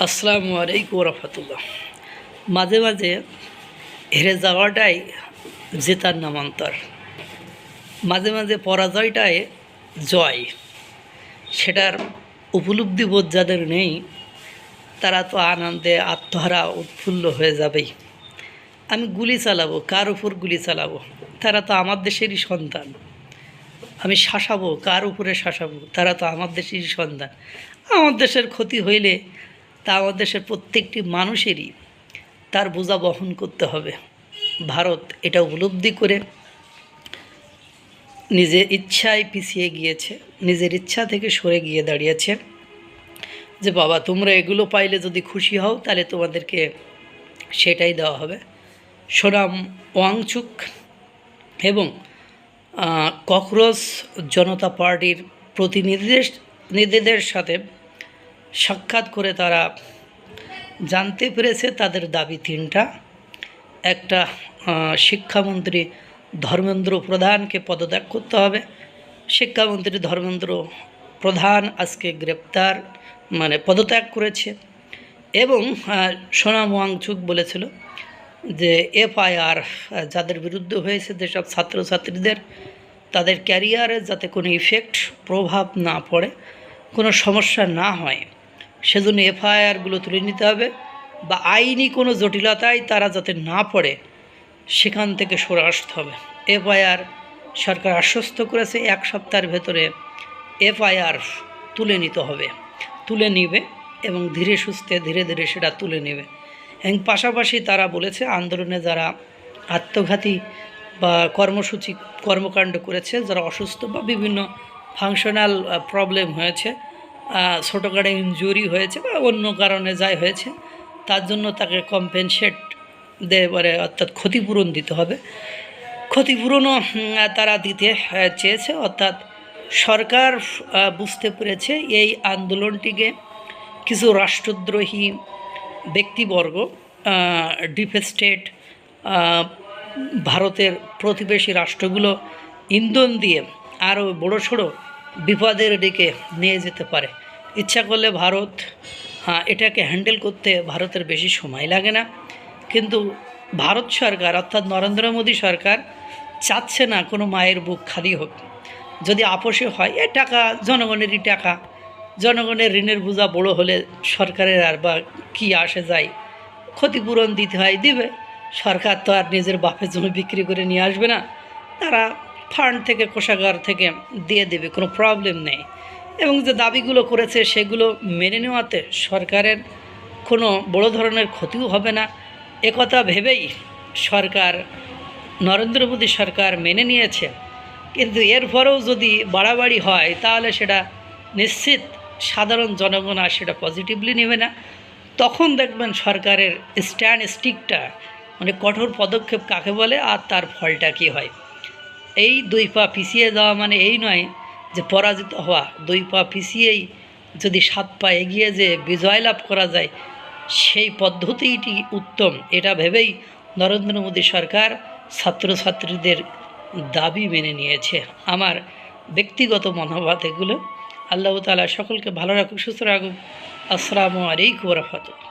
আসসালামু আলাইকুম রহমতুল্লাহ। মাঝে মাঝে হেরে যাওয়াটাই জেতার নামান্তর, মাঝে মাঝে পরাজয়টাই জয়। সেটার উপলব্ধি বোধ যাদের নেই তারা তো আনন্দে আত্মহারা উৎফুল্ল হয়ে যাবেই। আমি গুলি চালাবো, কার উপর গুলি চালাবো? তারা তো আমার দেশেরই সন্তান। আমি শাসাবো, কার উপরে শাসাবো? তারা তো আমার দেশেরই সন্তান। আমার দেশের ক্ষতি হইলে তা আমার দেশের প্রত্যেকটি মানুষেরই তার বোঝা বহন করতে হবে। ভারত এটা উপলব্ধি করে নিজের ইচ্ছায় পিছিয়ে গিয়েছে, নিজের ইচ্ছা থেকে সরে গিয়ে দাঁড়িয়েছে যে বাবা তোমরা এগুলো পাইলে যদি খুশি হও তাহলে তোমাদেরকে সেটাই দেওয়া হবে। সোনাম ওয়াংচুক এবং ককরোচ জনতা পার্টির প্রতিনিধিদের সাথে সাক্ষাৎ করে তারা জানতে পেরেছে তাদের দাবি তিনটা। একটা, শিক্ষামন্ত্রী ধর্মেন্দ্র প্রধানকে পদত্যাগ করতে হবে। শিক্ষামন্ত্রী ধর্মেন্দ্র প্রধান আজকে গ্রেপ্তার পদত্যাগ করেছে। এবং সোনাম ওয়াংচুক বলেছিল যে এফআইআর যাদের বিরুদ্ধে হয়েছে, যেসব ছাত্রছাত্রীদের, তাদের ক্যারিয়ারে যাতে কোনো ইফেক্ট প্রভাব না পড়ে, কোনো সমস্যা না হয়, সেজন্য এফআইআরগুলো তুলে নিতে হবে, বা আইনি কোনো জটিলতায় তারা যাতে না পড়ে সেখান থেকে সরে আসতে হবে। এফআইআর সরকার আশ্বস্ত করেছে 1 সপ্তাহের ভেতরে এফআইআর তুলে নিতে হবে, তুলে নিবে এবং ধীরে সুস্থে ধীরে ধীরে সেটা তুলে নেবে। এবং পাশাপাশি তারা বলেছে আন্দোলনে যারা আত্মঘাতী বা কর্মকাণ্ড করেছে, যারা অসুস্থ বা বিভিন্ন ফাংশনাল প্রবলেম হয়েছে, ছোটোখাটো ইনজুরি হয়েছে বা অন্য কারণে যাই হয়েছে, তার জন্য তাকে কম্পেনসেট দেবে, অর্থাৎ ক্ষতিপূরণ দিতে হবে। ক্ষতিপূরণও তারা দিতে চেয়েছে। অর্থাৎ সরকার বুঝতে পেরেছে এই আন্দোলনটিকে কিছু রাষ্ট্রদ্রোহী ব্যক্তিবর্গ, ডিপ স্টেট, ভারতের প্রতিবেশী রাষ্ট্রগুলো ইন্ধন দিয়ে আরও বড়সড় বিপদের দিকে নিয়ে যেতে পারে। ইচ্ছা করলে ভারত এটাকে হ্যান্ডেল করতে ভারতের বেশি সময় লাগে না, কিন্তু ভারত সরকার অর্থাৎ নরেন্দ্র মোদী সরকার চাচ্ছে না কোনো মায়ের বুক খালি হোক। যদি আপোষে হয়, এ টাকা জনগণেরই টাকা, জনগণের ঋণের বোঝা বড়ো হলে সরকারের আর বা কী আসে যায়, ক্ষতিপূরণ দিতে হয় দিবে। সরকার তো আর নিজের বাপের জমি বিক্রি করে নিয়ে আসবে না, তারা ফান্ড থেকে, কোষাগার থেকে দিয়ে দেবে, কোনো প্রবলেম নেই। এবং যে দাবিগুলো করেছে সেগুলো মেনে নেওয়াতে সরকারের কোনো বড় ধরনের ক্ষতিও হবে না, একথা ভেবেই সরকার, নরেন্দ্র মোদী সরকার মেনে নিয়েছে। কিন্তু এরপরেও যদি বাড়াবাড়ি হয় তাহলে সেটা নিশ্চিত সাধারণ জনগণ আর সেটা পজিটিভলি নেবে না। তখন দেখবেন সরকারের স্টিকটা কঠোর পদক্ষেপ কাকে বলে আর তার ফলটা কী হয়। এই 2 পা পিছিয়ে যাওয়া মানে এই নয় যে পরাজিত হওয়া। 2 পা পিছিয়েই যদি 7 পা এগিয়ে যে বিজয় লাভ করা যায়, সেই পদ্ধতিটি উত্তম। এটা ভেবেই নরেন্দ্র মোদী সরকার ছাত্রছাত্রীদের দাবি মেনে নিয়েছে। আমার ব্যক্তিগত মনোভাব এগুলো। আল্লাহ তাআলা সকলকে ভালো রাখুক, সুস্থ রাখুক। আসসালামু আলাইকুম ওয়া রাহমাতুল্লাহ।